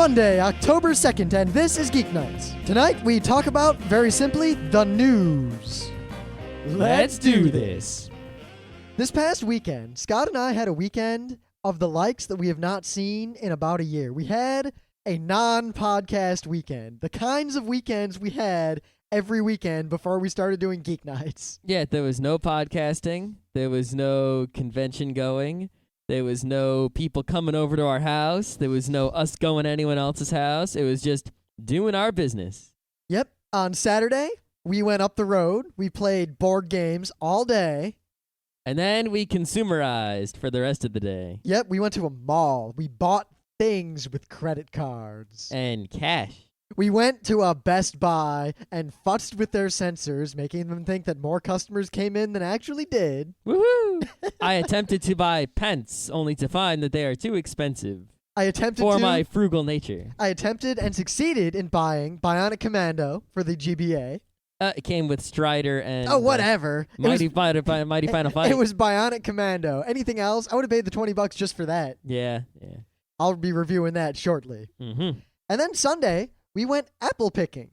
Monday, October 2nd, and this is Geeknights. Tonight, we talk about, very simply, the news. Let's do this. This past weekend, Scott and I had a weekend of the likes that we have not seen in about a year. We had a non-podcast weekend. The kinds of weekends we had every weekend before we started doing Geek Nights. Yeah, there was no podcasting. There was no convention going. There was no people coming over to our house. There was no us going to anyone else's house. It was just doing our business. Yep. On Saturday, we went up the road. We played board games all day. And then we consumerized for the rest of the day. Yep, we went to a mall. We bought things with credit cards. And cash. We went to a Best Buy and futzed with their sensors, making them think that more customers came in than actually did. Woohoo! I attempted to buy pants, only to find that they are too expensive for my frugal nature. I attempted and succeeded in buying Bionic Commando for the GBA. It came with Strider and... Oh, whatever. Mighty Final Fight. It was Bionic Commando. Anything else? I would have paid the $20 just for that. Yeah. I'll be reviewing that shortly. Mm-hmm. And then Sunday, we went apple picking.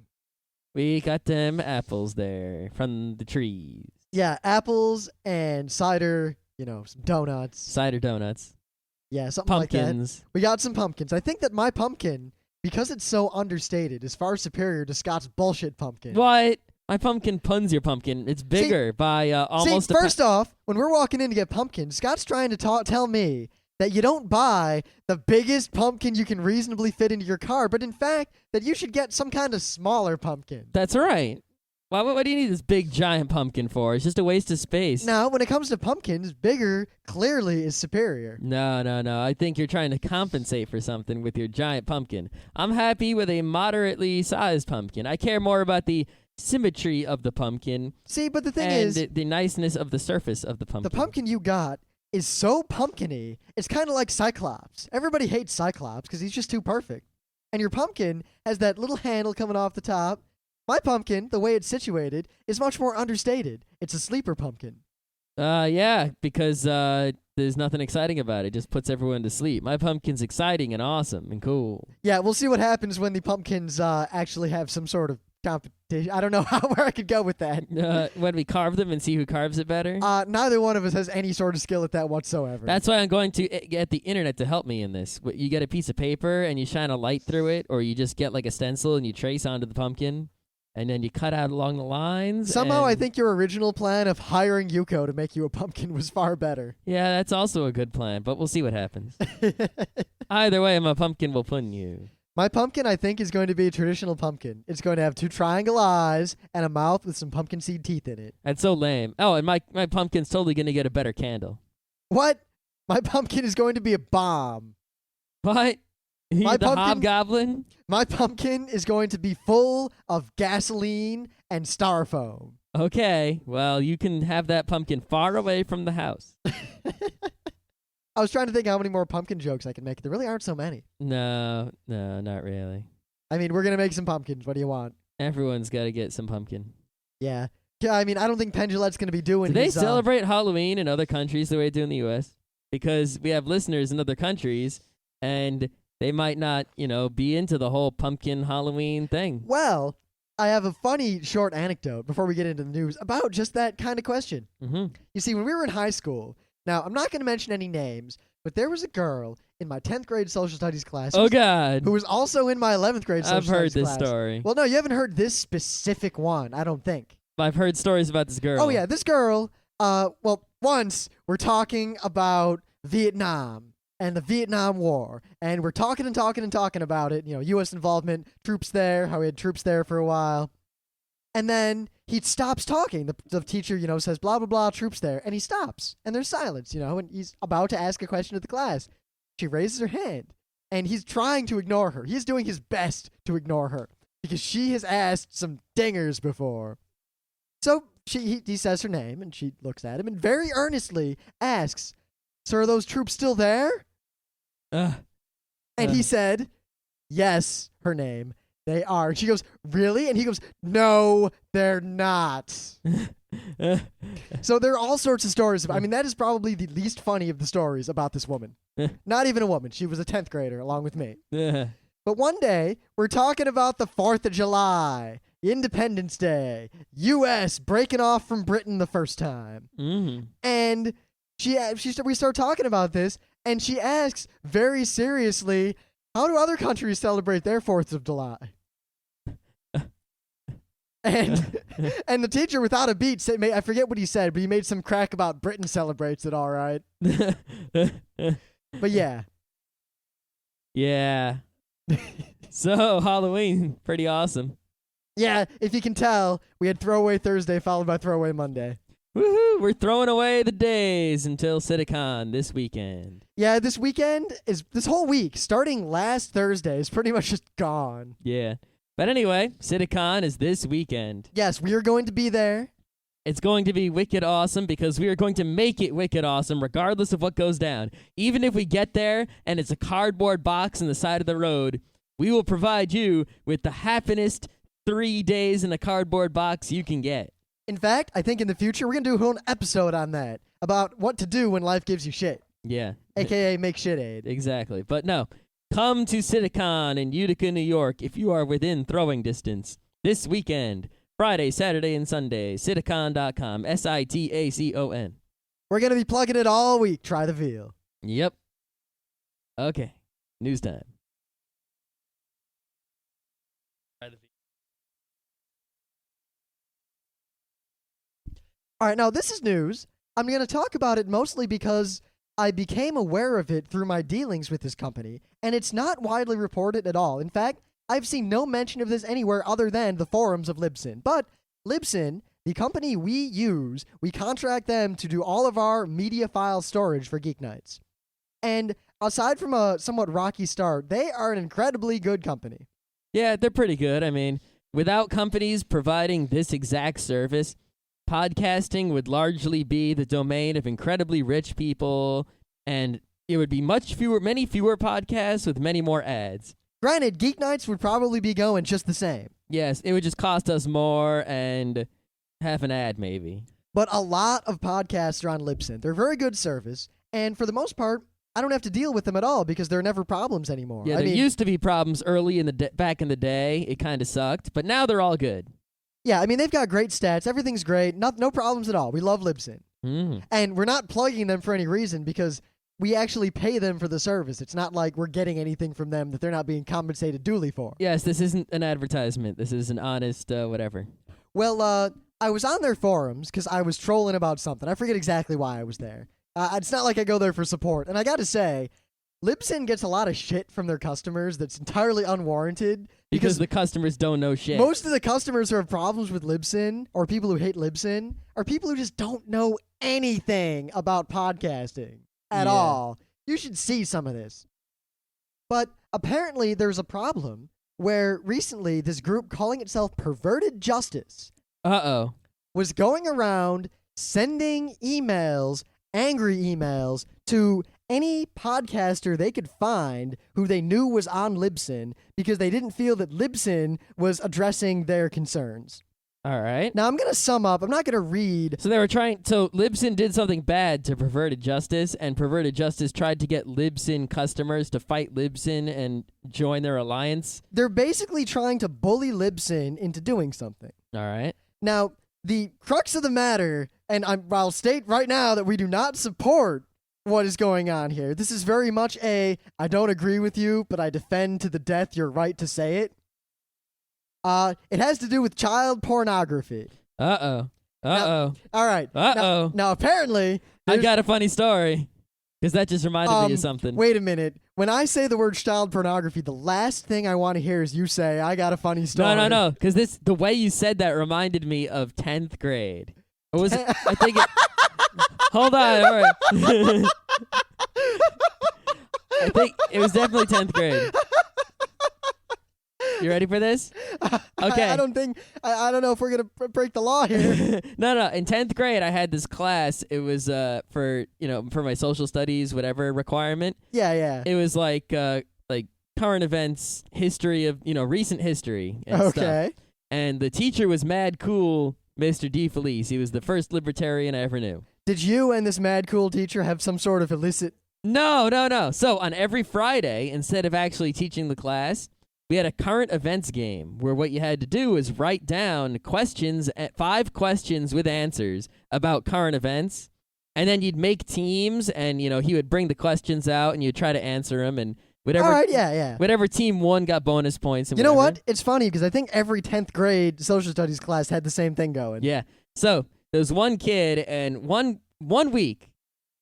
We got them apples there from the trees. Yeah, apples and cider, some donuts. Cider donuts. Yeah, something Pumpkins. like that. We got some pumpkins. I think that my pumpkin, because it's so understated, is far superior to Scott's bullshit pumpkin. What? My pumpkin puns your pumpkin. It's bigger by almost first off, when we're walking in to get pumpkins, Scott's trying to tell me that you don't buy the biggest pumpkin you can reasonably fit into your car, but in fact, that you should get some kind of smaller pumpkin. That's right. What do you need this big, giant pumpkin for? It's just a waste of space. Now, when it comes to pumpkins, bigger clearly is superior. No. I think you're trying to compensate for something with your giant pumpkin. I'm happy with a moderately sized pumpkin. I care more about the symmetry of the pumpkin. See, but the thing and is... the niceness of the surface of the pumpkin. The pumpkin you got is so pumpkin-y, it's kind of like Cyclops. Everybody hates Cyclops because he's just too perfect. And your pumpkin has that little handle coming off the top. My pumpkin, the way it's situated, is much more understated. It's a sleeper pumpkin. Yeah, because there's nothing exciting about it. It just puts everyone to sleep. My pumpkin's exciting and awesome and cool. Yeah, we'll see what happens when the pumpkins actually have some sort of competition. I don't know where I could go with that. When we carve them and see who carves it better? Neither one of us has any sort of skill at that whatsoever. That's why I'm going to get the internet to help me in this. You get a piece of paper and you shine a light through it, or you just get like a stencil and you trace onto the pumpkin, and then you cut out along the lines. Somehow I think your original plan of hiring Yuko to make you a pumpkin was far better. Yeah, that's also a good plan, but we'll see what happens. Either way, my pumpkin will pun you. My pumpkin, I think, is going to be a traditional pumpkin. It's going to have 2 triangle eyes and a mouth with some pumpkin seed teeth in it. That's so lame. Oh, and my pumpkin's totally going to get a better candle. What? My pumpkin is going to be a bomb. What? Hobgoblin? My pumpkin is going to be full of gasoline and styrofoam. Okay, well, you can have that pumpkin far away from the house. I was trying to think how many more pumpkin jokes I can make. There really aren't so many. No, not really. I mean, we're going to make some pumpkins. What do you want? Everyone's got to get some pumpkin. Yeah. I mean, I don't think Pendulette's going to be doing Do they celebrate Halloween in other countries the way they do in the U.S.? Because we have listeners in other countries, and they might not, be into the whole pumpkin Halloween thing. Well, I have a funny short anecdote before we get into the news about just that kind of question. Mm-hmm. You see, when we were in high school, now I'm not going to mention any names, but there was a girl in my 10th grade social studies class. Oh, God. Who was also in my 11th grade social studies class. I've heard this story. Well, no, you haven't heard this specific one, I don't think. I've heard stories about this girl. Oh, yeah, this girl, once we're talking about Vietnam and the Vietnam War, and we're talking about it, U.S. involvement, troops there, how we had troops there for a while. And then he stops talking. The teacher, says, blah, blah, blah, troops there. And he stops. And there's silence, and he's about to ask a question to the class. She raises her hand. And he's trying to ignore her. He's doing his best to ignore her. Because she has asked some dingers before. So he says her name, and she looks at him and very earnestly asks, "So are those troops still there?" And he said, "Yes," her name. "They are." And she goes, "Really?" And he goes, "No, they're not." So there are all sorts of stories. I mean, that is probably the least funny of the stories about this woman. Not even a woman. She was a 10th grader along with me. But one day, we're talking about the 4th of July, Independence Day, U.S. breaking off from Britain the first time. Mm-hmm. And we start talking about this, and she asks very seriously, how do other countries celebrate their 4th of July? And and the teacher, without a beat, said, I forget what he said, but he made some crack about Britain celebrates it all right. But yeah. Yeah. So, Halloween, pretty awesome. Yeah, if you can tell, we had Throwaway Thursday followed by Throwaway Monday. Woohoo! We're throwing away the days until CitiCon this weekend. Yeah, this whole week, starting last Thursday, is pretty much just gone. Yeah. But anyway, CitiCon is this weekend. Yes, we are going to be there. It's going to be wicked awesome because we are going to make it wicked awesome regardless of what goes down. Even if we get there and it's a cardboard box on the side of the road, we will provide you with the happiest 3 days in a cardboard box you can get. In fact, I think in the future we're going to do a whole episode on that, about what to do when life gives you shit. Yeah. AKA make shit aid. Exactly. But no, come to CitiCon in Utica, New York if you are within throwing distance. This weekend, Friday, Saturday, and Sunday, Citicon.com, Sitacon. We're going to be plugging it all week. Try the veal. Yep. Okay. News time. All right, now this is news. I'm going to talk about it mostly because I became aware of it through my dealings with this company, and it's not widely reported at all. In fact, I've seen no mention of this anywhere other than the forums of Libsyn. But Libsyn, the company we use, we contract them to do all of our media file storage for Geeknights. And aside from a somewhat rocky start, they are an incredibly good company. Yeah, they're pretty good. I mean, without companies providing this exact service, podcasting would largely be the domain of incredibly rich people, and it would be many fewer podcasts with many more ads. Granted, Geeknights would probably be going just the same. Yes, it would just cost us more and half an ad maybe. But a lot of podcasts are on Libsyn. They're a very good service, and for the most part, I don't have to deal with them at all because there are never problems anymore. Yeah, there used to be problems early in the back in the day. It kind of sucked, but now they're all good. Yeah, I mean, they've got great stats. Everything's great. No problems at all. We love Libsyn. Mm. And we're not plugging them for any reason because we actually pay them for the service. It's not like we're getting anything from them that they're not being compensated duly for. Yes, this isn't an advertisement. This is an honest whatever. Well, I was on their forums because I was trolling about something. I forget exactly why I was there. It's not like I go there for support. And I got to say, Libsyn gets a lot of shit from their customers that's entirely unwarranted. Because the customers don't know shit. Most of the customers who have problems with Libsyn, or people who hate Libsyn, are people who just don't know anything about podcasting at all. You should see some of this. But apparently there's a problem where recently this group calling itself Perverted Justice was going around sending emails, angry emails, to any podcaster they could find who they knew was on Libsyn because they didn't feel that Libsyn was addressing their concerns. All right. Now, I'm going to sum up. I'm not going to read. So Libsyn did something bad to Perverted Justice, and Perverted Justice tried to get Libsyn customers to fight Libsyn and join their alliance. They're basically trying to bully Libsyn into doing something. All right. Now, the crux of the matter, and I'll state right now that we do not support what is going on here. This is very much I don't agree with you, but I defend to the death your right to say it. It has to do with child pornography. Uh-oh. All right. Uh-oh. Now apparently... I've got a funny story, because that just reminded me of something. Wait a minute. When I say the word child pornography, the last thing I want to hear is you say, I got a funny story. No, because the way you said that reminded me of 10th grade. I think it... Hold on, all right. I think it was definitely 10th grade. You ready for this? Okay. I don't know if we're going to break the law here. No. In 10th grade, I had this class. It was for my social studies, whatever requirement. Yeah. It was like current events, history of, recent history and stuff. And the teacher was mad cool, Mr. DeFelice. He was the first libertarian I ever knew. Did you and this mad cool teacher have some sort of illicit... No. So on every Friday, instead of actually teaching the class, we had a current events game where what you had to do was write down questions, 5 questions with answers about current events. And then you'd make teams, and he would bring the questions out, and you'd try to answer them, and whatever. All right, yeah. Whatever team won got bonus points. And You know what? It's funny because I think every 10th grade social studies class had the same thing going. Yeah. So there was one kid, and one week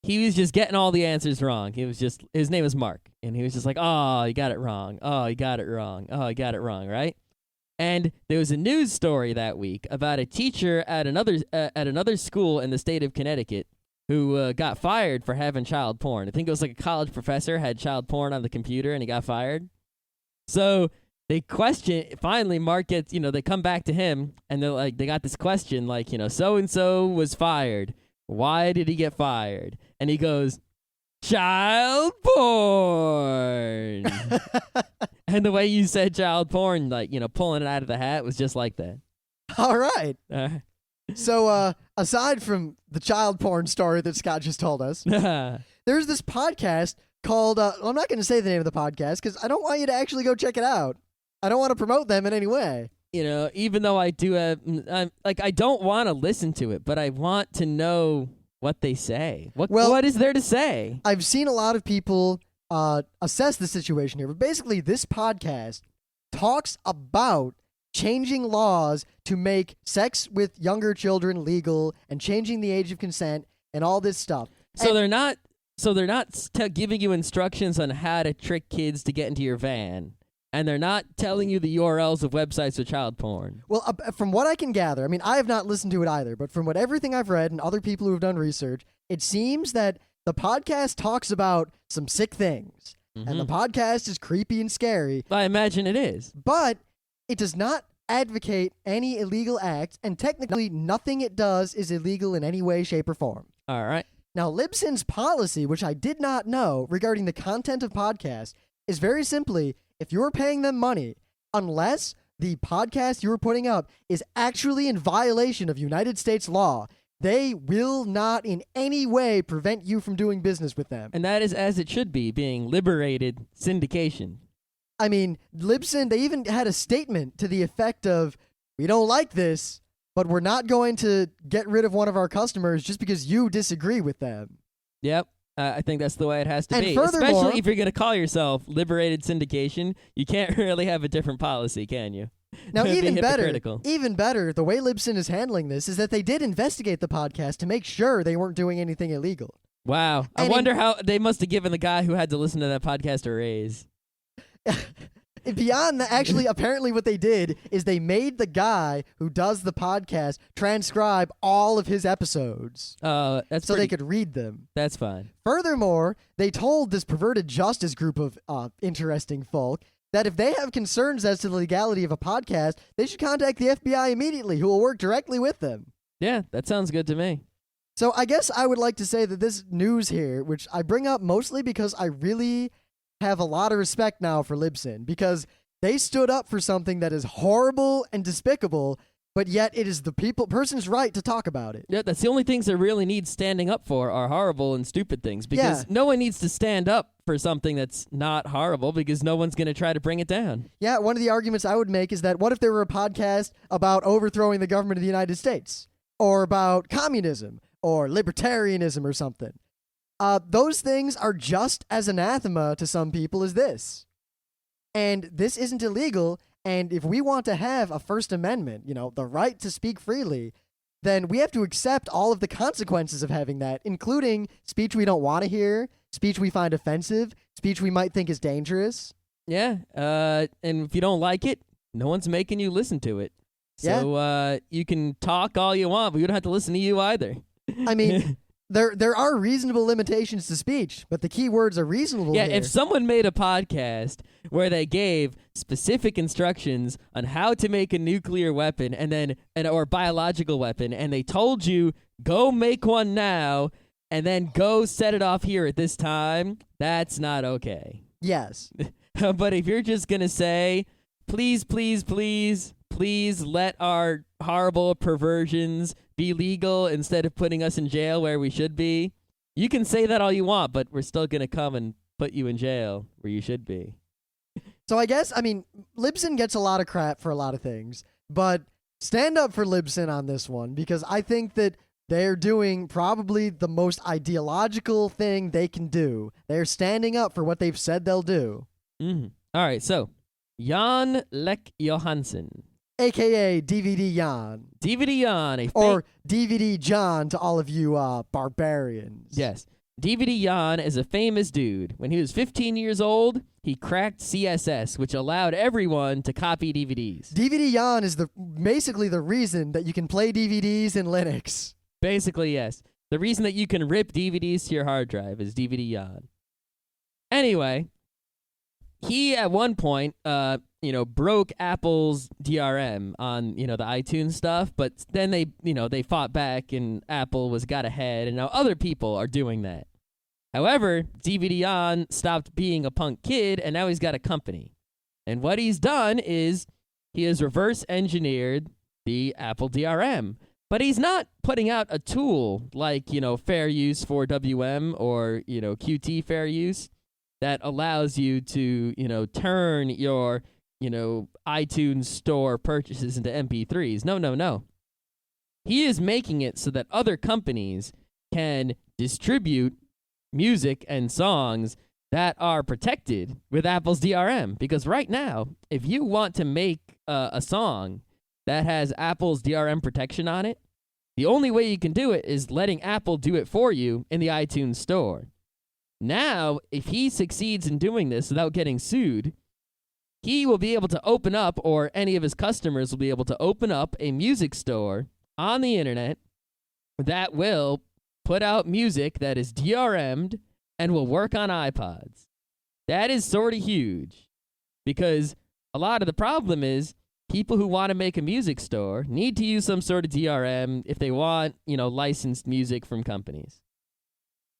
he was just getting all the answers wrong. His name was Mark, and he was just like, "Oh, you got it wrong. Oh, you got it wrong. Oh, you got it wrong." Right? And there was a news story that week about a teacher at another school in the state of Connecticut who got fired for having child porn. I think it was like a college professor had child porn on the computer and he got fired. So finally Mark gets, they come back to him and they got this question like, so-and-so was fired. Why did he get fired? And he goes, child porn. And the way you said child porn, like, pulling it out of the hat was just like that. All right. So, aside from the child porn story that Scott just told us, there's this podcast called, I'm not going to say the name of the podcast because I don't want you to actually go check it out. I don't want to promote them in any way. Even though I do have, I don't want to listen to it, but I want to know what they say. What is there to say? I've seen a lot of people assess the situation here, but basically this podcast talks about changing laws to make sex with younger children legal and changing the age of consent and all this stuff. So they're not giving you instructions on how to trick kids to get into your van, and they're not telling you the URLs of websites with child porn. Well, from what I can gather, I mean, I have not listened to it either, but from everything I've read and other people who have done research, it seems that the podcast talks about some sick things, and the podcast is creepy and scary. I imagine it is. But it does not advocate any illegal acts, and technically nothing it does is illegal in any way, shape, or form. All right. Now, Libsyn's policy, which I did not know regarding the content of podcasts, is very simply, if you're paying them money, unless the podcast you're putting up is actually in violation of United States law, they will not in any way prevent you from doing business with them. And that is as it should be, being liberated syndication. I mean, Libsyn, they even had a statement to the effect of, we don't like this, but we're not going to get rid of one of our customers just because you disagree with them. Yep. I think that's the way it has to And be. furthermore, especially if you're going to call yourself liberated syndication, you can't really have a different policy, can you? Now, even better, the way Libsyn is handling this is that they did investigate the podcast to make sure they weren't doing anything illegal. Wow. I wonder how they must have given the guy who had to listen to that podcast a raise. Beyond that, actually, apparently what they did is they made the guy who does the podcast transcribe all of his episodes. They could read them. That's fine. Furthermore, they told this perverted justice group of interesting folk that if they have concerns as to the legality of a podcast, they should contact the FBI immediately, who will work directly with them. Yeah, that sounds good to me. So I guess I would like to say that this news here, which I bring up mostly because I really have a lot of respect now for Libsyn, because they stood up for something that is horrible and despicable, but yet it is the person's right to talk about it. Yeah, that's the only things that really need standing up for are horrible and stupid things, because no one needs to stand up for something that's not horrible, because no one's going to try to bring it down. Yeah, one of the arguments I would make is that what if there were a podcast about overthrowing the government of the United States, or about communism, or libertarianism or something? Those things are just as anathema to some people as this. And this isn't illegal, and if we want to have a First Amendment, the right to speak freely, then we have to accept all of the consequences of having that, including speech we don't want to hear, speech we find offensive, speech we might think is dangerous. Yeah, and if you don't like it, no one's making you listen to it. So you can talk all you want, but we don't have to listen to you either. I mean... There are reasonable limitations to speech, but the key words are reasonable. Yeah, here. if someone made a podcast where they gave specific instructions on how to make a nuclear weapon or biological weapon, and they told you, go make one now, and then go set it off here at this time, that's not okay. Yes. But if you're just going to say, please, please, please, please let our horrible perversions be legal instead of putting us in jail where we should be. You can say that all you want, but we're still going to come and put you in jail where you should be. So I guess, I mean, Libsyn gets a lot of crap for a lot of things, but stand up for Libsyn on this one because I think that they're doing probably the most ideological thing they can do. They're standing up for what they've said they'll do. Mm-hmm. All right, so Jan Lek Johansen. AKA DVD Jon. DVD Jon. Or DVD Jon to all of you barbarians. Yes. DVD Jon is a famous dude. When he was 15 years old, he cracked CSS, which allowed everyone to copy DVDs. DVD Jon is basically the reason that you can play DVDs in Linux. Basically, yes. The reason that you can rip DVDs to your hard drive is DVD Jon. Anyway, he at one point, broke Apple's DRM on, the iTunes stuff, but then they fought back and Apple got ahead, and now other people are doing that. However, DVD Jon stopped being a punk kid, and now he's got a company. And what he's done is he has reverse engineered the Apple DRM. But he's not putting out a tool like, Fair Use for WM or, Qt Fair Use that allows you to, turn your, iTunes store purchases into MP3s. No. He is making it so that other companies can distribute music and songs that are protected with Apple's DRM. Because right now, if you want to make a song that has Apple's DRM protection on it, the only way you can do it is letting Apple do it for you in the iTunes store. Now, if he succeeds in doing this without getting sued, he will be able to open up, or any of his customers will be able to open up a music store on the internet that will put out music that is DRM'd and will work on iPods. That is sort of huge because a lot of the problem is people who want to make a music store need to use some sort of DRM if they want, licensed music from companies.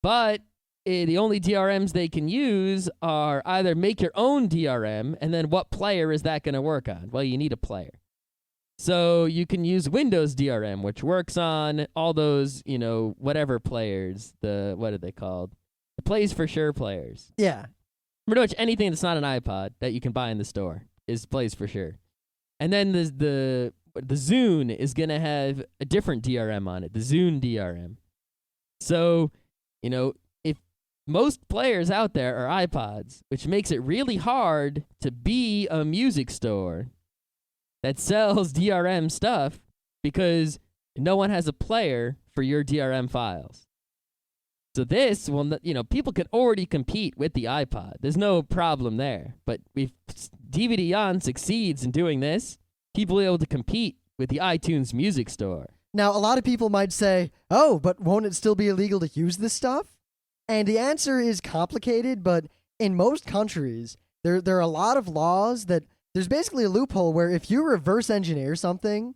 But the only DRMs they can use are either make your own DRM, and then what player is that going to work on? Well, you need a player. So you can use Windows DRM, which works on all those, whatever players. What are they called? The Plays for Sure players. Yeah. Pretty much anything that's not an iPod that you can buy in the store is Plays for Sure. And then the Zune is going to have a different DRM on it, the Zune DRM. So, if most players out there are iPods, which makes it really hard to be a music store that sells DRM stuff because no one has a player for your DRM files. So this will, people can already compete with the iPod. There's no problem there. But if DVD Jon succeeds in doing this, people will be able to compete with the iTunes music store. Now, a lot of people might say, oh, but won't it still be illegal to use this stuff? And the answer is complicated, but in most countries, there are a lot of laws that there's basically a loophole where if you reverse engineer something,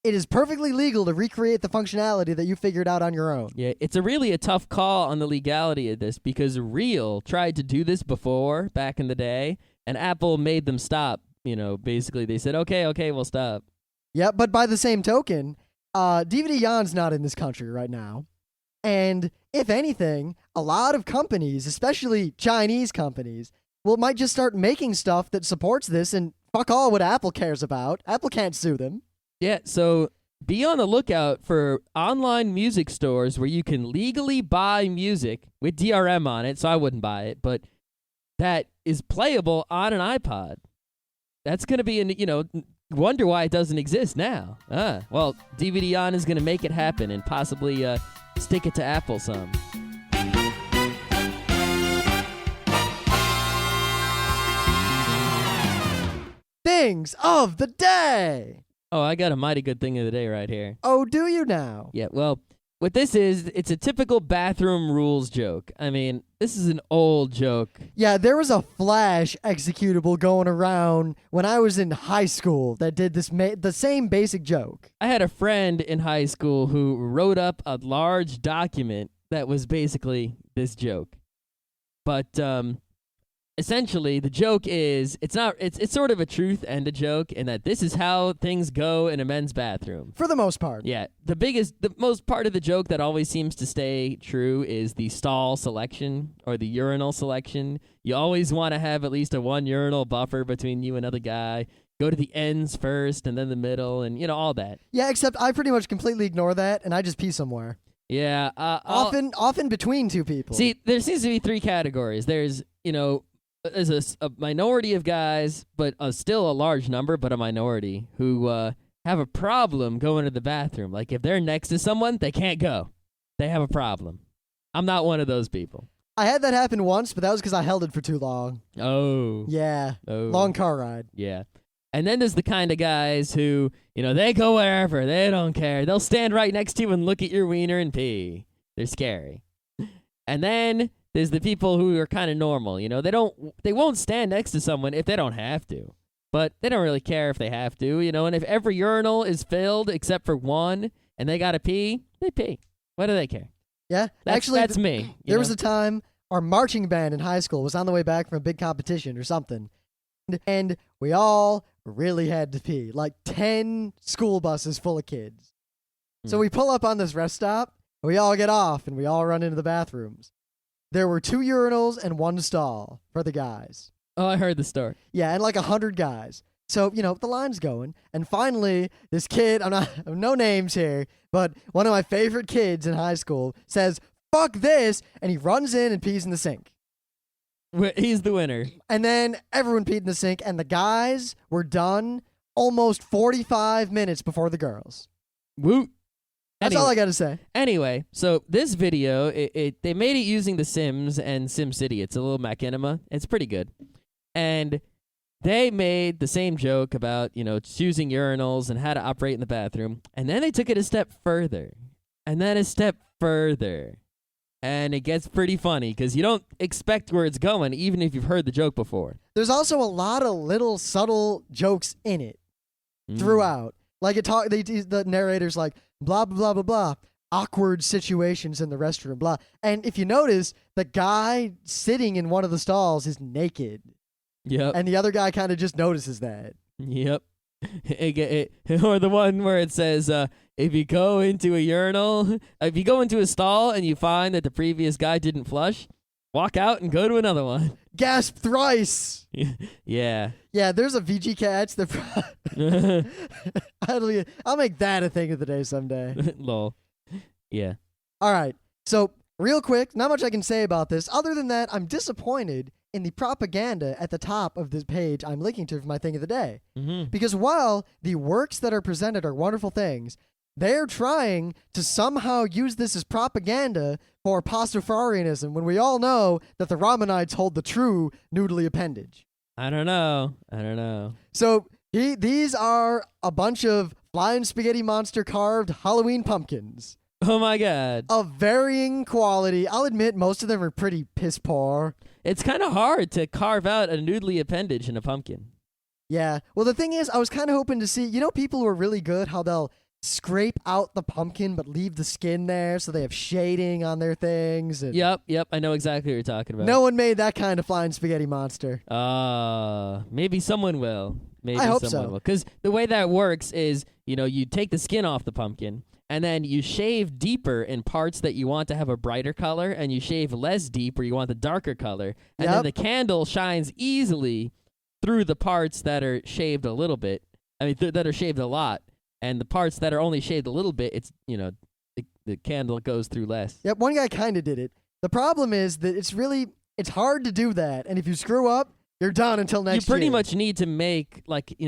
it is perfectly legal to recreate the functionality that you figured out on your own. Yeah, it's a tough call on the legality of this because Real tried to do this before, back in the day, and Apple made them stop. Basically they said, okay, we'll stop. Yeah, but by the same token, DVD Jon's not in this country right now. And if anything, a lot of companies, especially Chinese companies, might just start making stuff that supports this and fuck all what Apple cares about. Apple can't sue them. Yeah, so be on the lookout for online music stores where you can legally buy music with DRM on it, so I wouldn't buy it, but that is playable on an iPod. That's going to be, wonder why it doesn't exist now. Well, DVD Jon is going to make it happen and possibly stick it to Apple some. Things of the day. Oh, I got a mighty good thing of the day right here. Oh, do you now? Yeah, well, what this is, it's a typical bathroom rules joke. I mean, this is an old joke. Yeah, there was a Flash executable going around when I was in high school that did the same basic joke. I had a friend in high school who wrote up a large document that was basically this joke. But essentially, the joke is it's sort of a truth and a joke in that this is how things go in a men's bathroom. For the most part. Yeah, the most part of the joke that always seems to stay true is the stall selection or the urinal selection. You always want to have at least a 1 urinal buffer between you and another guy. Go to the ends first and then the middle and, all that. Yeah, except I pretty much completely ignore that, and I just pee somewhere. Yeah. Often between two people. See, there seems to be 3 categories. There's, there's a minority of guys, but still a large number, but a minority, who have a problem going to the bathroom. Like, if they're next to someone, they can't go. They have a problem. I'm not one of those people. I had that happen once, but that was because I held it for too long. Oh. Yeah. Oh. Long car ride. Yeah. And then there's the kind of guys who, they go wherever. They don't care. They'll stand right next to you and look at your wiener and pee. They're scary. And then there's the people who are kind of normal. They won't stand next to someone if they don't have to. But they don't really care if they have to, and if every urinal is filled except for one and they got to pee, they pee. What do they care? Yeah. That's me. There was a time our marching band in high school was on the way back from a big competition or something. And we all really had to pee, like 10 school buses full of kids. So we pull up on this rest stop, and we all get off, and we all run into the bathrooms. There were 2 urinals and 1 stall for the guys. Oh, I heard the story. Yeah, and like 100 guys. So, the line's going, and finally, this kid, no names here, but one of my favorite kids in high school says, "Fuck this," and he runs in and pees in the sink. He's the winner. And then everyone peed in the sink, and the guys were done almost 45 minutes before the girls. Woot. That's all I got to say. Anyway, so this video, they made it using The Sims and SimCity. It's a little machinima. It's pretty good. And they made the same joke about, choosing urinals and how to operate in the bathroom. And then they took it a step further. And then a step further. And it gets pretty funny because you don't expect where it's going, even if you've heard the joke before. There's also a lot of little subtle jokes in it throughout. Like the narrator's like, blah, blah, blah, blah, blah. Awkward situations in the restroom, blah. And if you notice, the guy sitting in one of the stalls is naked. Yep. And the other guy kind of just notices that. Yep. Or the one where it says, if you go into a stall and you find that the previous guy didn't flush, walk out and go to another one. Gasp thrice. Yeah. Yeah, there's a VG Cats that I'll make that a thing of the day someday. Lol. Yeah. All right. So, real quick, not much I can say about this. Other than that, I'm disappointed in the propaganda at the top of this page I'm linking to for my thing of the day. Mm-hmm. Because while the works that are presented are wonderful things, they're trying to somehow use this as propaganda for Pastafarianism when we all know that the Ramanites hold the true noodly appendage. I don't know. So these are a bunch of flying spaghetti monster carved Halloween pumpkins. Oh my god. Of varying quality. I'll admit most of them are pretty piss poor. It's kind of hard to carve out a noodly appendage in a pumpkin. Yeah. Well, the thing is, I was kind of hoping to see, people who are really good, how they'll scrape out the pumpkin but leave the skin there so they have shading on their things. And Yep. I know exactly what you're talking about. no one made that kind of flying spaghetti monster. Maybe someone will. I hope so. Because the way that works is, you take the skin off the pumpkin, and then you shave deeper in parts that you want to have a brighter color, and you shave less deep where you want the darker color. And then the candle shines easily through the parts that are shaved a little bit. That are shaved a lot. And the parts that are only shaved a little bit, it's, the candle goes through less. Yep, one guy kind of did it. The problem is that it's hard to do that. And if you screw up, you're done until next year. You pretty much need to make,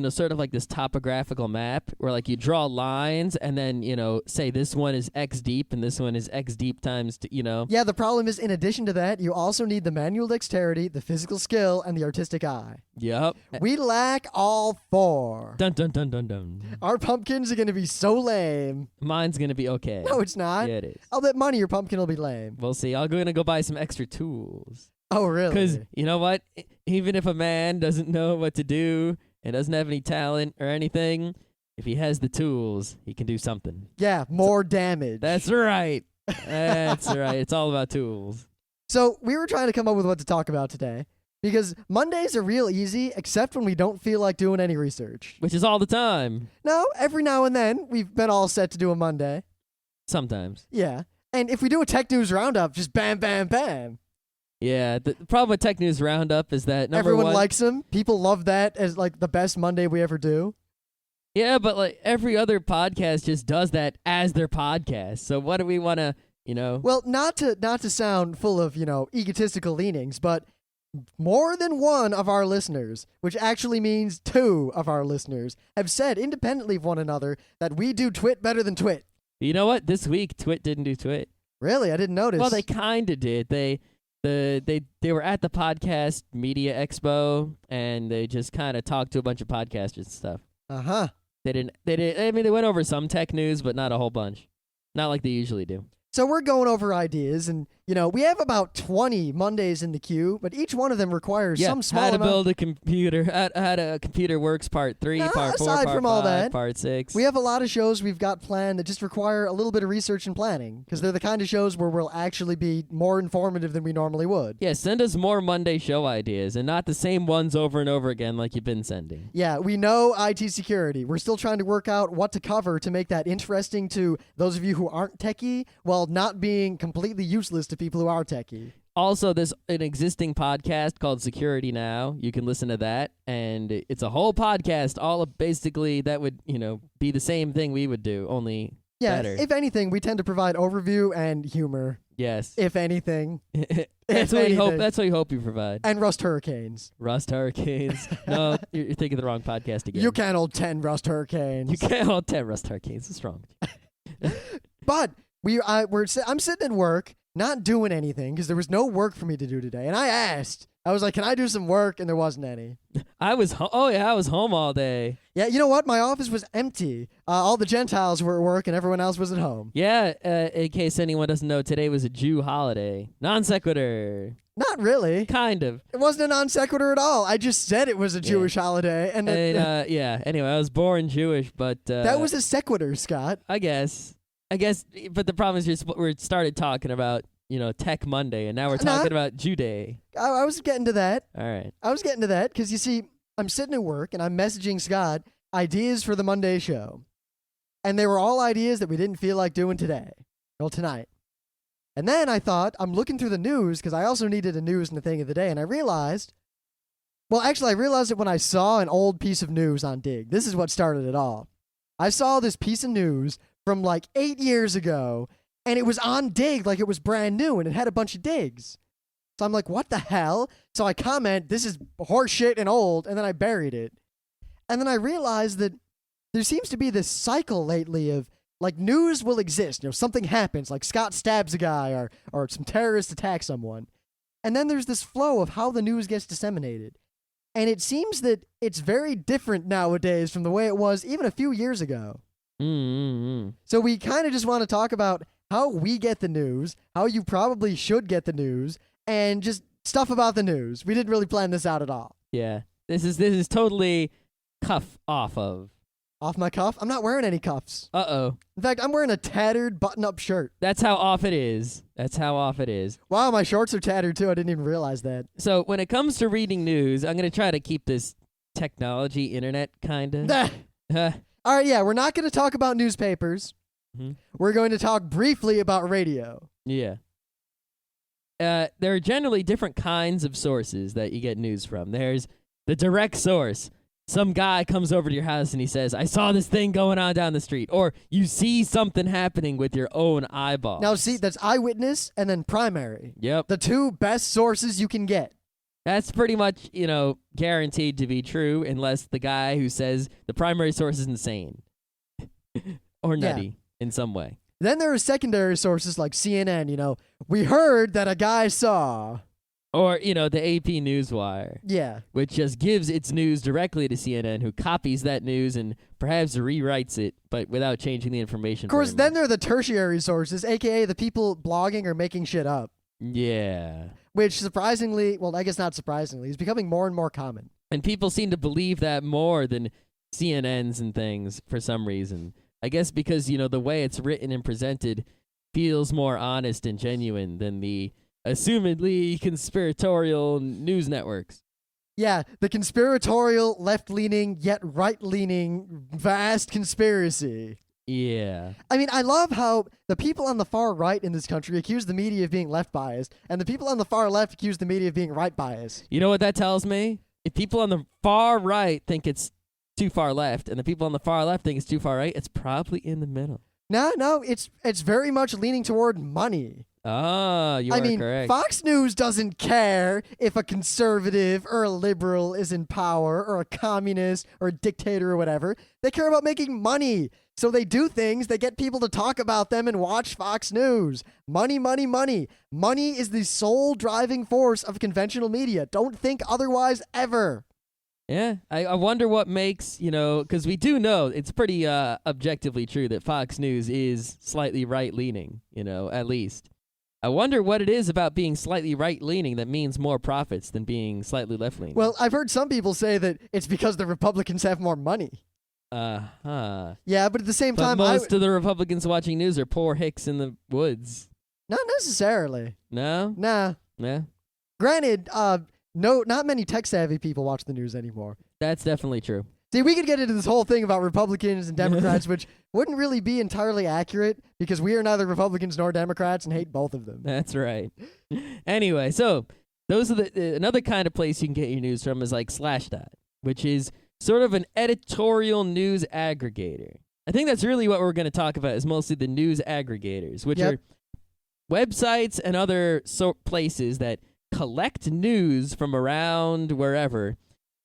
sort of like this topographical map where, you draw lines and then, say this one is X deep and this one is X deep times, Yeah, the problem is, in addition to that, you also need the manual dexterity, the physical skill, and the artistic eye. Yep. We lack all 4. Dun, dun, dun, dun, dun. Our pumpkins are going to be so lame. Mine's going to be okay. No, it's not. Yeah, it is. I'll bet money your pumpkin will be lame. We'll see. I'm going to go buy some extra tools. Oh, really? Because, you know what? Even if a man doesn't know what to do and doesn't have any talent or anything, if he has the tools, he can do something. Yeah, more damage. That's right. That's right. It's all about tools. So we were trying to come up with what to talk about today. Because Mondays are real easy, except when we don't feel like doing any research. Which is all the time. No, every now and then, we've been all set to do a Monday. Sometimes. Yeah. And if we do a tech news roundup, just bam, bam, bam. Yeah, the problem with Tech News Roundup is that Everyone one, likes them. People love that as like the best Monday we ever do. Yeah, but like every other podcast just does that as their podcast. So what do we want to, Well, not to sound full of, egotistical leanings, but more than one of our listeners, which actually means 2 of our listeners, have said independently of one another that we do Twit better than Twit. You know what? This week Twit didn't do Twit. Really? I didn't notice. Well, they kind of did. They were at the podcast media expo and they just kind of talked to a bunch of podcasters and stuff. Uh-huh. They didn't I mean they went over some tech news but not a whole bunch. Not like they usually do. So we're going over ideas, and, we have about 20 Mondays in the queue, but each one of them requires some small how to amount. build a computer, how a computer works, part 3, Nah, part 4, aside part from 5, all that, part 6. We have a lot of shows we've got planned that just require a little bit of research and planning, because they're the kind of shows where we'll actually be more informative than we normally would. Yeah, send us more Monday show ideas, and not the same ones over and over again like you've been sending. Yeah, we know IT security. We're still trying to work out what to cover to make that interesting to those of you who aren't techie, while not being completely useless to people who are techie. Also, there's an existing podcast called Security Now. You can listen to that, and it's a whole podcast, all of basically that would, be the same thing we would do, only better. If anything, we tend to provide overview and humor. Yes. If anything. That's what we hope. That's what we hope you provide. And Rust Hurricanes. Rust Hurricanes. No, you're thinking the wrong podcast again. You can't hold 10 Rust Hurricanes. You can't hold 10 Rust Hurricanes. What's wrong with you? But I'm sitting at work, not doing anything, because there was no work for me to do today. And I asked. I was like, can I do some work? And there wasn't any. I was home all day. Yeah, you know what? My office was empty. All the Gentiles were at work and everyone else was at home. Yeah, in case anyone doesn't know, today was a Jew holiday. Non sequitur. Not really. Kind of. It wasn't a non sequitur at all. I just said it was a Jewish holiday. And anyway, I was born Jewish, but... that was a sequitur, Scott. I guess, but the problem is we started talking about, Tech Monday, and now we're talking about Jew Day. I was getting to that. All right. I was getting to that because, you see, I'm sitting at work and I'm messaging Scott ideas for the Monday show. And they were all ideas that we didn't feel like doing today. Well, tonight. And then I thought, I'm looking through the news because I also needed a news and a thing of the day. And I realized it when I saw an old piece of news on Dig. This is what started it all. I saw this piece of news from like 8 years ago. And it was on Dig like it was brand new, and it had a bunch of digs. So I'm like, what the hell? So I comment, this is horseshit and old, and then I buried it. And then I realized that there seems to be this cycle lately of, like, news will exist. Something happens, like Scott stabs a guy, or some terrorist attacks someone. And then there's this flow of how the news gets disseminated. And it seems that it's very different nowadays from the way it was even a few years ago. So we kind of just want to talk about how we get the news, how you probably should get the news, and just stuff about the news. We didn't really plan this out at all. Yeah. This is totally cuff off of. Off my cuff? I'm not wearing any cuffs. Uh-oh. In fact, I'm wearing a tattered button-up shirt. That's how off it is. Wow, my shorts are tattered too. I didn't even realize that. So when it comes to reading news, I'm going to try to keep this technology internet kind of. All right, yeah, we're not going to talk about newspapers. Mm-hmm. We're going to talk briefly about radio. Yeah. There are generally different kinds of sources that you get news from. There's the direct source. Some guy comes over to your house and he says, I saw this thing going on down the street. Or you see something happening with your own eyeballs. Now, see, that's eyewitness and then primary. Yep. The two best sources you can get. That's pretty much, guaranteed to be true unless the guy who says the primary source is insane. Or nutty in some way. Then there are secondary sources like CNN, we heard that a guy saw. Or, the AP Newswire. Yeah. Which just gives its news directly to CNN, who copies that news and perhaps rewrites it, but without changing the information. Of course, then there are the tertiary sources, a.k.a. the people blogging or making shit up. Yeah. Which surprisingly, well, I guess not surprisingly, is becoming more and more common. And people seem to believe that more than CNNs and things for some reason. I guess because, the way it's written and presented feels more honest and genuine than the assumedly conspiratorial news networks. Yeah, the conspiratorial, left-leaning, yet right-leaning, vast conspiracy. Yeah. I mean, I love how the people on the far right in this country accuse the media of being left biased, and the people on the far left accuse the media of being right biased. You know what that tells me? If people on the far right think it's too far left, and the people on the far left think it's too far right, it's probably in the middle. No, it's very much leaning toward money. Ah, you are correct. Fox News doesn't care if a conservative or a liberal is in power or a communist or a dictator or whatever. They care about making money. So they do things that get people to talk about them and watch Fox News. Money, money, money. Money is the sole driving force of conventional media. Don't think otherwise ever. Yeah, I wonder what makes, because we do know it's pretty objectively true that Fox News is slightly right-leaning, at least. I wonder what it is about being slightly right-leaning that means more profits than being slightly left-leaning. Well, I've heard some people say that it's because the Republicans have more money. Uh-huh. Yeah, but at the same time, most of the Republicans watching news are poor hicks in the woods. Not necessarily. No? Nah. Yeah. Granted, no, not many tech-savvy people watch the news anymore. That's definitely true. See, we could get into this whole thing about Republicans and Democrats, which wouldn't really be entirely accurate because we are neither Republicans nor Democrats and hate both of them. That's right. Anyway, so those are another kind of place you can get your news from is like Slashdot, which is sort of an editorial news aggregator. I think that's really what we're going to talk about is mostly the news aggregators, which are websites and other places that collect news from around wherever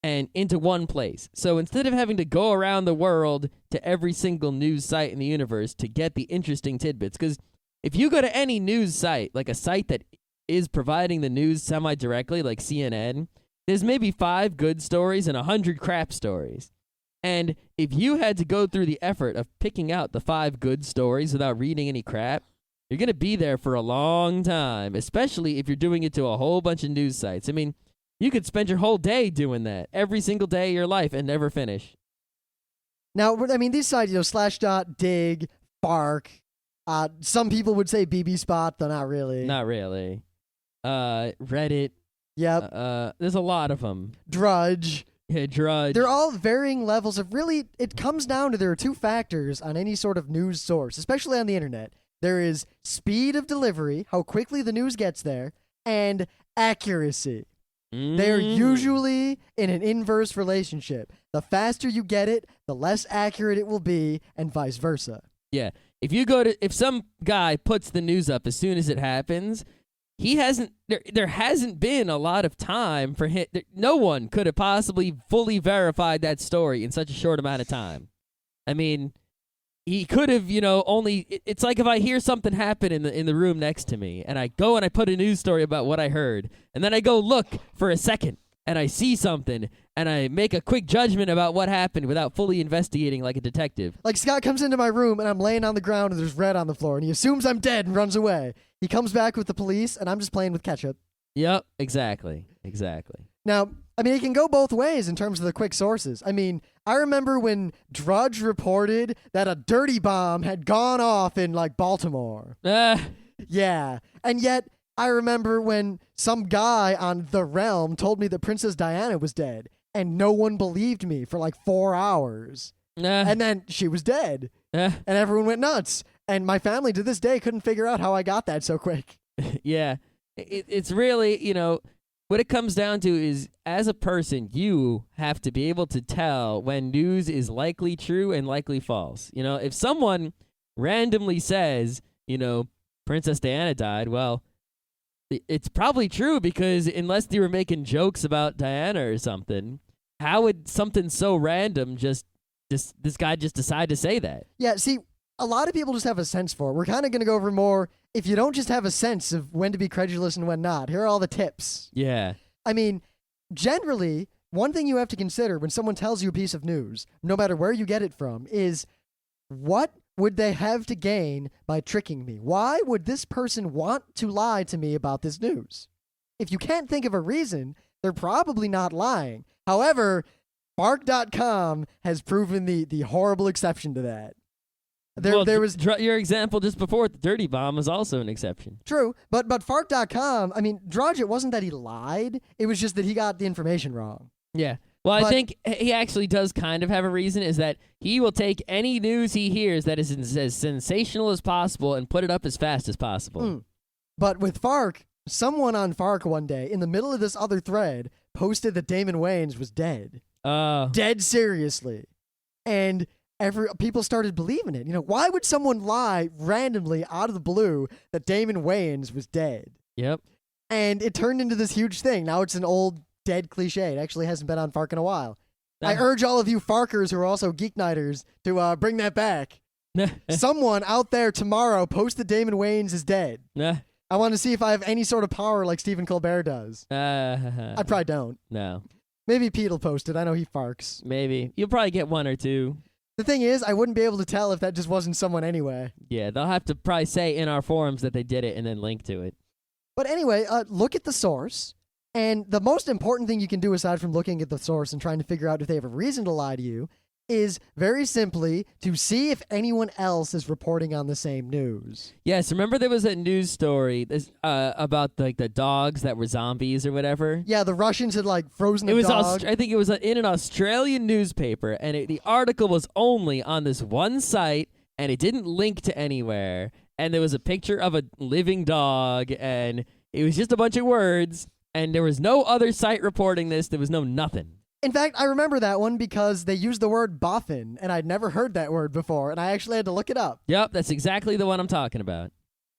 and into one place. So instead of having to go around the world to every single news site in the universe to get the interesting tidbits, because if you go to any news site, like a site that is providing the news semi-directly, like CNN, there's maybe 5 good stories and 100 crap stories. And if you had to go through the effort of picking out the 5 good stories without reading any crap, you're going to be there for a long time, especially if you're doing it to a whole bunch of news sites. I mean, you could spend your whole day doing that, every single day of your life, and never finish. Now, I mean, these sites, Slashdot, Dig, Bark, some people would say BB Spot, though not really. Not really. Reddit. Yep. There's a lot of them. Drudge. Yeah, Drudge. They're all varying levels of it comes down to there are 2 factors on any sort of news source, especially on the internet. There is speed of delivery, how quickly the news gets there, and accuracy. They're usually in an inverse relationship. The faster you get it, the less accurate it will be, and vice versa. Yeah. If some guy puts the news up as soon as it happens, there hasn't been a lot of time for him. No one could have possibly fully verified that story in such a short amount of time. I mean, he could have, it's like if I hear something happen in the room next to me, and I go and I put a news story about what I heard, and then I go look for a second, and I see something, and I make a quick judgment about what happened without fully investigating like a detective. Like Scott comes into my room, and I'm laying on the ground, and there's red on the floor, and he assumes I'm dead and runs away. He comes back with the police, and I'm just playing with ketchup. Yep, exactly. Now, I mean, it can go both ways in terms of the quick sources. I mean, I remember when Drudge reported that a dirty bomb had gone off in, Baltimore. Yeah. And yet, I remember when some guy on The Realm told me that Princess Diana was dead, and no one believed me for 4 hours. And then she was dead. And everyone went nuts. And my family to this day couldn't figure out how I got that so quick. Yeah. It's really, what it comes down to is, as a person, you have to be able to tell when news is likely true and likely false. If someone randomly says, Princess Diana died, well, it's probably true because unless they were making jokes about Diana or something, how would something so random this guy just decide to say that? Yeah, see, a lot of people just have a sense for it. We're kind of going to go over more. If you don't just have a sense of when to be credulous and when not, here are all the tips. Yeah. I mean, generally, one thing you have to consider when someone tells you a piece of news, no matter where you get it from, is what would they have to gain by tricking me? Why would this person want to lie to me about this news? If you can't think of a reason, they're probably not lying. However, Bark.com has proven the horrible exception to that. There was your example just before, the dirty bomb, was also an exception. true, but Fark.com, I mean, Drudge, it wasn't that he lied. It was just that he got the information wrong. Yeah. Well, I think he actually does kind of have a reason, is that he will take any news he hears that is as sensational as possible and put it up as fast as possible. But with Fark, someone on Fark one day, in the middle of this other thread, posted that Damon Wayans was dead. Dead seriously. And people started believing it. You know, why would someone lie randomly out of the blue that Damon Wayans was dead? Yep. And it turned into this huge thing. Now it's an old dead cliche. It actually hasn't been on Fark in a while. I urge all of you Farkers who are also Geeknighters to bring that back. Someone out there tomorrow post that Damon Wayans is dead. I want to see if I have any sort of power like Stephen Colbert does. I probably don't. No. Maybe Pete will post it. I know he farks. Maybe. You'll probably get one or two. The thing is, I wouldn't be able to tell if that just wasn't someone anyway. Yeah, they'll have to probably say in our forums that they did it and then link to it. But anyway, look at the source. And the most important thing you can do aside from looking at the source and trying to figure out if they have a reason to lie to you is very simply to see if anyone else is reporting on the same news. Yes, remember there was a news story about like the dogs that were zombies or whatever? Yeah, the Russians had like frozen a dog. I think it was in an Australian newspaper, and the article was only on this one site, and it didn't link to anywhere. And there was a picture of a living dog, and it was just a bunch of words, and there was no other site reporting this. There was no nothing. In fact, I remember that one because they used the word boffin, and I'd never heard that word before, and I actually had to look it up. Yep, that's exactly the one I'm talking about.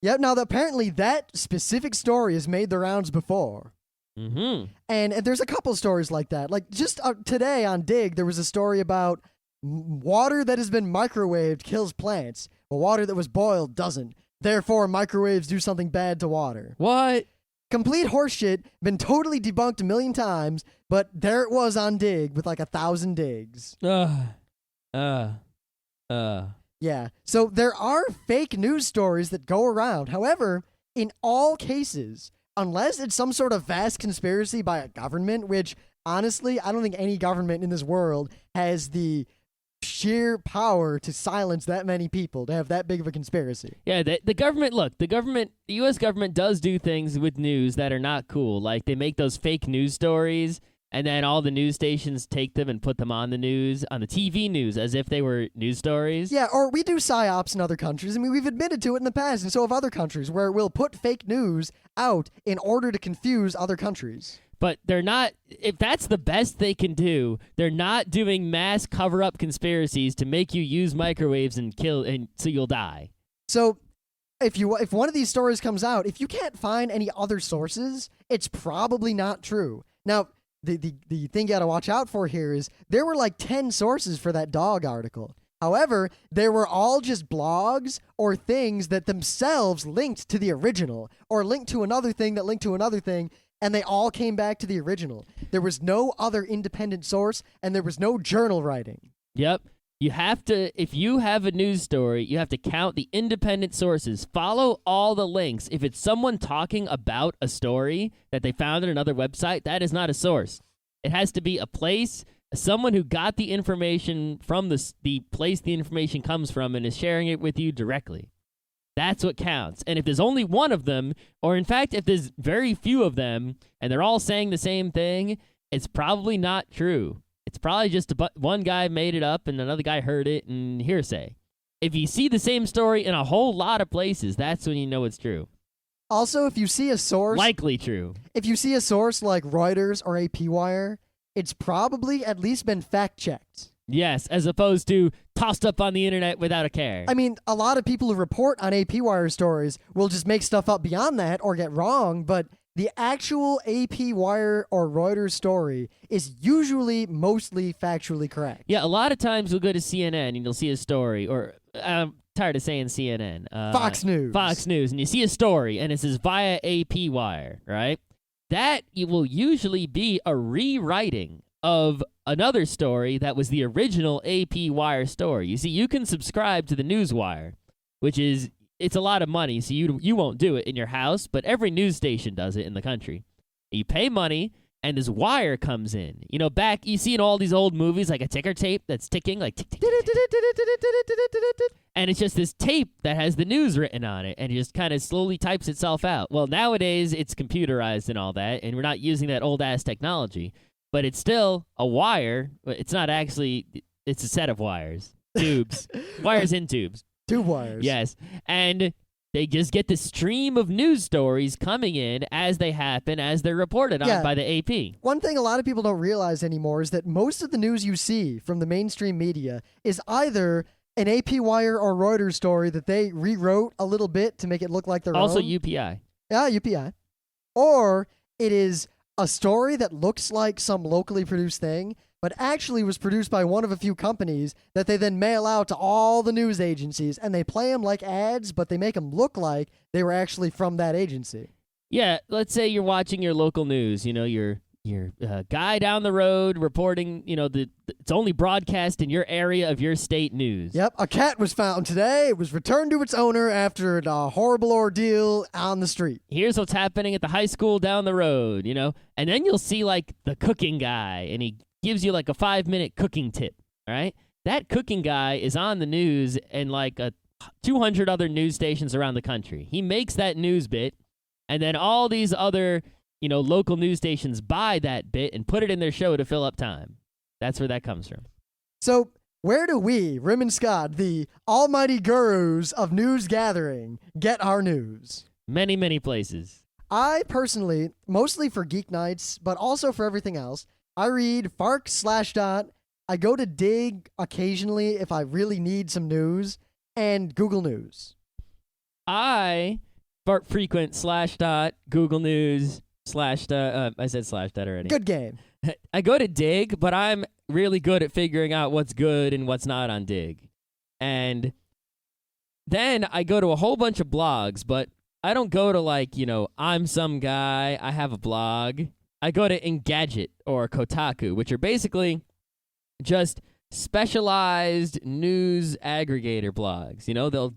Yep, now apparently that specific story has made the rounds before. Mm-hmm. And there's a couple stories like that. Like just today on Dig, there was a story about water that has been microwaved kills plants, but water that was boiled doesn't. Therefore, microwaves do something bad to water. What? Complete horseshit, been totally debunked a million times, but there it was on Dig with like 1,000 digs. Yeah, so there are fake news stories that go around. However, in all cases, unless it's some sort of vast conspiracy by a government, which honestly, I don't think any government in this world has the sheer power to silence that many people, to have that big of a conspiracy. Yeah, the government, the U.S. government does do things with news that are not cool. Like they make those fake news stories, and then all the news stations take them and put them on the news, on the TV news, as if they were news stories. Yeah, or we do psyops in other countries. I mean, we've admitted to it in the past, and so have other countries, where we'll put fake news out in order to confuse other countries. But they're not, if that's the best they can do, they're not doing mass cover-up conspiracies to make you use microwaves and kill, and so you'll die. So if one of these stories comes out, if you can't find any other sources, it's probably not true. Now, the thing you gotta watch out for here is there were like 10 sources for that dog article. However, they were all just blogs or things that themselves linked to the original, or linked to another thing that linked to another thing, and they all came back to the original. There was no other independent source, and there was no journal writing. Yep. You have to, if you have a news story, you have to count the independent sources. Follow all the links. If it's someone talking about a story that they found on another website, that is not a source. It has to be a place, someone who got the information from the place the information comes from and is sharing it with you directly. That's what counts. And if there's only one of them, or in fact, if there's very few of them, and they're all saying the same thing, it's probably not true. It's probably just one guy made it up and another guy heard it and hearsay. If you see the same story in a whole lot of places, that's when you know it's true. Also, if you see a source... Likely true. If you see a source like Reuters or AP Wire, it's probably at least been fact-checked. Yes, as opposed to tossed up on the internet without a care. I mean, a lot of people who report on AP Wire stories will just make stuff up beyond that or get wrong, but the actual AP Wire or Reuters story is usually mostly factually correct. Yeah, a lot of times you'll go to CNN and you'll see a story, or I'm tired of saying CNN. Fox News. Fox News, and you see a story, and it says via AP Wire, right? That will usually be a rewriting of another story that was the original AP Wire story. You see, you can subscribe to the Newswire, which is, it's a lot of money, so you won't do it in your house, but every news station does it in the country. You pay money, and this wire comes in. You know, back, you see in all these old movies, like a ticker tape that's ticking, like tick, tick, tick, tick, tick, tick, tick, tick, tick, tick, tick, And it's just this tape that has the news written on it, and it just kind of slowly types itself out. Well, nowadays it's computerized and all that, and we're not using that old-ass technology. But it's still a wire. It's not actually, it's a set of wires. Tubes. Wires in tubes. Tube wires. Yes. And they just get the stream of news stories coming in as they happen, as they're reported on by the AP. One thing a lot of people don't realize anymore is that most of the news you see from the mainstream media is either an AP Wire or Reuters story that they rewrote a little bit to make it look like their Also own. UPI. Yeah, UPI. Or it is a story that looks like some locally produced thing, but actually was produced by one of a few companies that they then mail out to all the news agencies, and they play them like ads, but they make them look like they were actually from that agency. Yeah, let's say you're watching your local news, your guy down the road reporting, it's only broadcast in your area of your state news. Yep, a cat was found today. It was returned to its owner after a horrible ordeal on the street. Here's what's happening at the high school down the road, and then you'll see like the cooking guy, and he gives you like a 5-minute cooking tip, all right? That cooking guy is on the news and like 200 other news stations around the country. He makes that news bit, and then all these other, local news stations buy that bit and put it in their show to fill up time. That's where that comes from. So where do we, Rim and Scott, the almighty gurus of news gathering, get our news? Many, many places. I personally, mostly for Geeknights, but also for everything else, I read Fark/Dot. I go to Dig occasionally if I really need some news, and Google News. I frequent /dot, Google News, I said /dot already. Good game. I go to Dig, but I'm really good at figuring out what's good and what's not on Dig. And then I go to a whole bunch of blogs, but I don't go to I'm some guy, I have a blog. I go to Engadget or Kotaku, which are basically just specialized news aggregator blogs.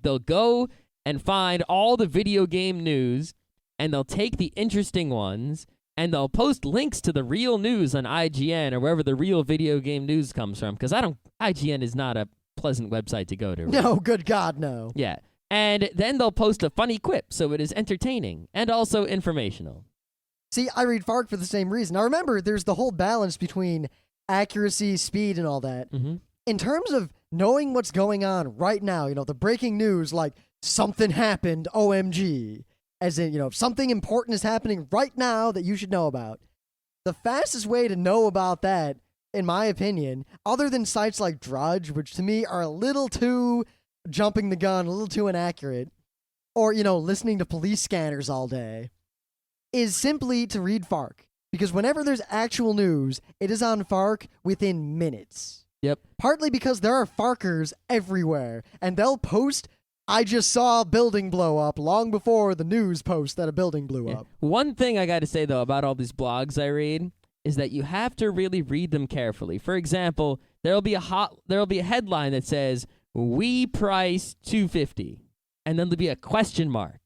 They'll go and find all the video game news, and they'll take the interesting ones, and they'll post links to the real news on IGN or wherever the real video game news comes from, because IGN is not a pleasant website to go to. Right? No, good God, no. Yeah. And then they'll post a funny quip, so it is entertaining and also informational. See, I read Fark for the same reason. Now, remember, there's the whole balance between accuracy, speed, and all that. Mm-hmm. In terms of knowing what's going on right now, the breaking news, like something happened, OMG, as in, something important is happening right now that you should know about. The fastest way to know about that, in my opinion, other than sites like Drudge, which to me are a little too jumping the gun, a little too inaccurate, or, listening to police scanners all day, is simply to read Fark. Because whenever there's actual news, it is on Fark within minutes. Yep. Partly because there are Farkers everywhere, and they'll post, I just saw a building blow up, long before the news posts that a building blew up. One thing I got to say, though, about all these blogs I read is that you have to really read them carefully. For example, there'll be a headline that says, "We price $250," and then there'll be a question mark.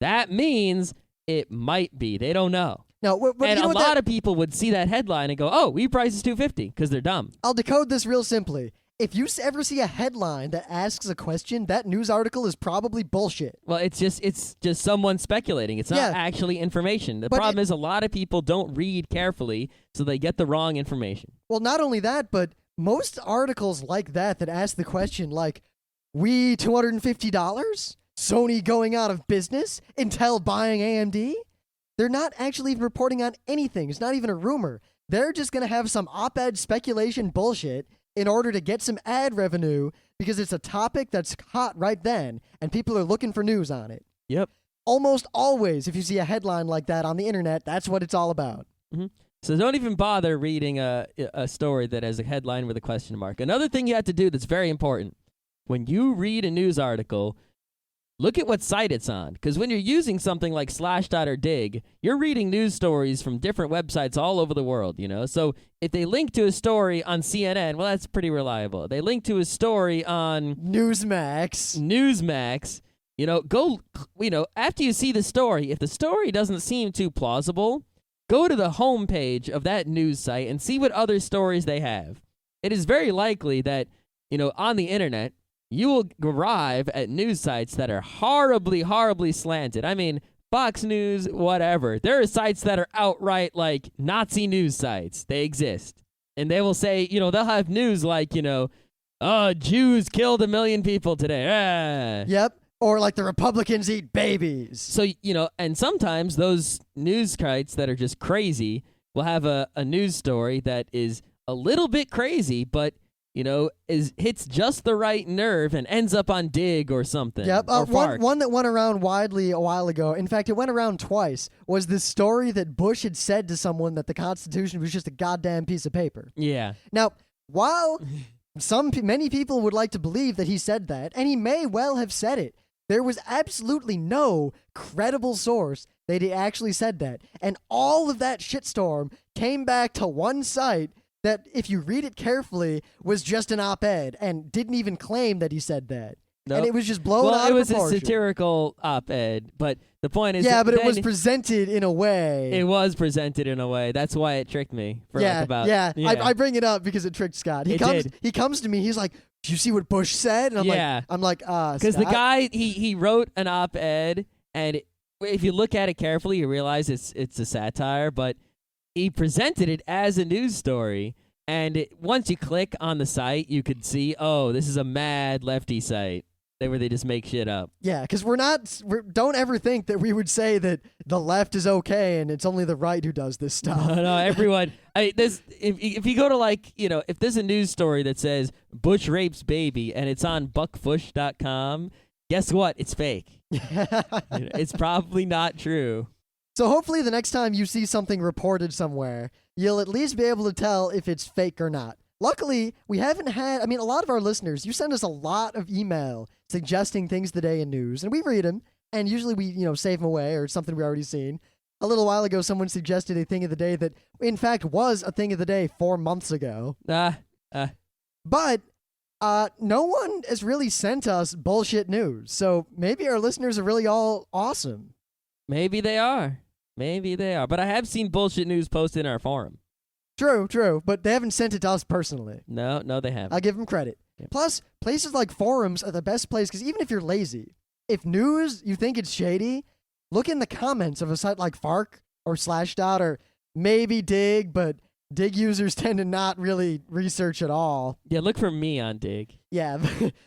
That means it might be. They don't know. Now, and a lot of people would see that headline and go, "Oh, we price is $250," because they're dumb. I'll decode this real simply. If you ever see a headline that asks a question, that news article is probably bullshit. Well, it's just someone speculating. It's not actually information. The problem is a lot of people don't read carefully, so they get the wrong information. Well, not only that, but most articles like that ask the question like, we $250? Sony going out of business? Intel buying AMD? They're not actually even reporting on anything. It's not even a rumor. They're just going to have some op-ed speculation bullshit in order to get some ad revenue because it's a topic that's hot right then and people are looking for news on it. Yep. Almost always, if you see a headline like that on the internet, that's what it's all about. Mm-hmm. So don't even bother reading a story that has a headline with a question mark. Another thing you have to do that's very important, when you read a news article, look at what site it's on. Because when you're using something like /dot or Dig, you're reading news stories from different websites all over the world, So if they link to a story on CNN, well, that's pretty reliable. They link to a story on Newsmax, go, after you see the story, if the story doesn't seem too plausible, go to the homepage of that news site and see what other stories they have. It is very likely that, on the internet, you will arrive at news sites that are horribly, horribly slanted. I mean, Fox News, whatever. There are sites that are outright like Nazi news sites. They exist. And they will say, they'll have news like, Jews killed 1 million people today. Ah. Yep. Or like the Republicans eat babies. So, and sometimes those news sites that are just crazy will have a news story that is a little bit crazy, but, hits just the right nerve and ends up on Dig or something. Yep. Or one that went around widely a while ago, in fact, it went around twice, was this story that Bush had said to someone that the Constitution was just a goddamn piece of paper. Yeah. Now, while many people would like to believe that he said that, and he may well have said it, there was absolutely no credible source that he actually said that. And all of that shitstorm came back to one site that, if you read it carefully, was just an op-ed and didn't even claim that he said that. Nope. And it was just blown out of proportion. Well, it was a satirical op-ed, but the point is... Yeah, but it was presented in a way. It was presented in a way. That's why it tricked me. Yeah. I bring it up because it tricked Scott. He comes to me, he's like, "Do you see what Bush said?" And I'm like, because the guy, he wrote an op-ed, and if you look at it carefully, you realize it's a satire, but he presented it as a news story, and once you click on the site, you could see, oh, this is a mad lefty site where they just make shit up. Yeah, because don't ever think that we would say that the left is okay and it's only the right who does this stuff. No, everyone. If you go to if there's a news story that says Bush rapes baby and it's on buckfush.com, guess what? It's fake. It's probably not true. So hopefully the next time you see something reported somewhere, you'll at least be able to tell if it's fake or not. Luckily, we haven't had, a lot of our listeners, you send us a lot of email suggesting things today in news, and we read them, and usually we, save them away, or something we already seen. A little while ago, someone suggested a thing of the day that, in fact, was a thing of the day 4 months ago. But no one has really sent us bullshit news, so maybe our listeners are really all awesome. Maybe they are. But I have seen bullshit news posted in our forum. True, but they haven't sent it to us personally. No, they haven't. I'll give them credit. Yep. Plus, places like forums are the best place, because even if you're lazy, if news, you think it's shady, look in the comments of a site like Fark or Slashdot or maybe Dig, but Dig users tend to not really research at all. Yeah, look for me on Dig. Yeah,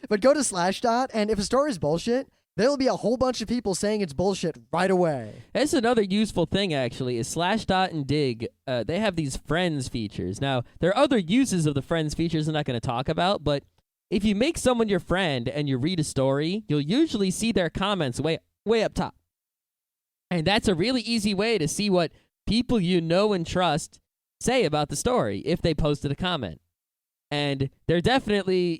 but go to Slashdot, and if a story is bullshit, there'll be a whole bunch of people saying it's bullshit right away. That's another useful thing, actually, is Slashdot and Dig. They have these friends features. Now, there are other uses of the friends features I'm not going to talk about, but if you make someone your friend and you read a story, you'll usually see their comments way up top. And that's a really easy way to see what people you know and trust say about the story if they posted a comment. And they're definitely,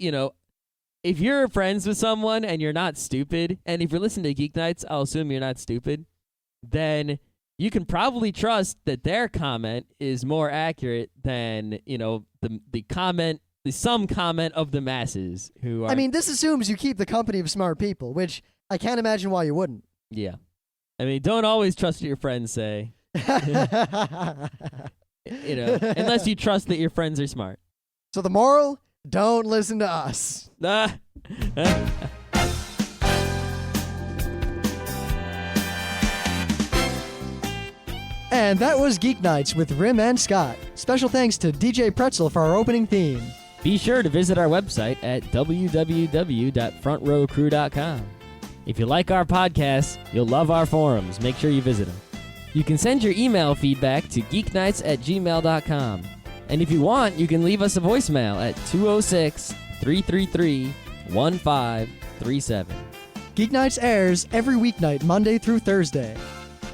if you're friends with someone and you're not stupid, and if you're listening to Geeknights, I'll assume you're not stupid, then you can probably trust that their comment is more accurate than, some comment of the masses who are... this assumes you keep the company of smart people, which I can't imagine why you wouldn't. Yeah. Don't always trust what your friends say. Unless you trust that your friends are smart. So the moral... don't listen to us. And that was Geeknights with Rim and Scott. Special thanks to DJ Pretzel for our opening theme. Be sure to visit our website at www.frontrowcrew.com. If you like our podcasts, you'll love our forums. Make sure you visit them. You can send your email feedback to geeknights@gmail.com. And if you want, you can leave us a voicemail at 206-333-1537. Geeknights airs every weeknight, Monday through Thursday.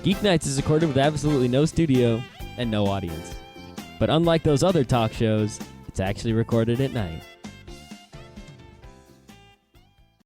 Geeknights is recorded with absolutely no studio and no audience. But unlike those other talk shows, it's actually recorded at night.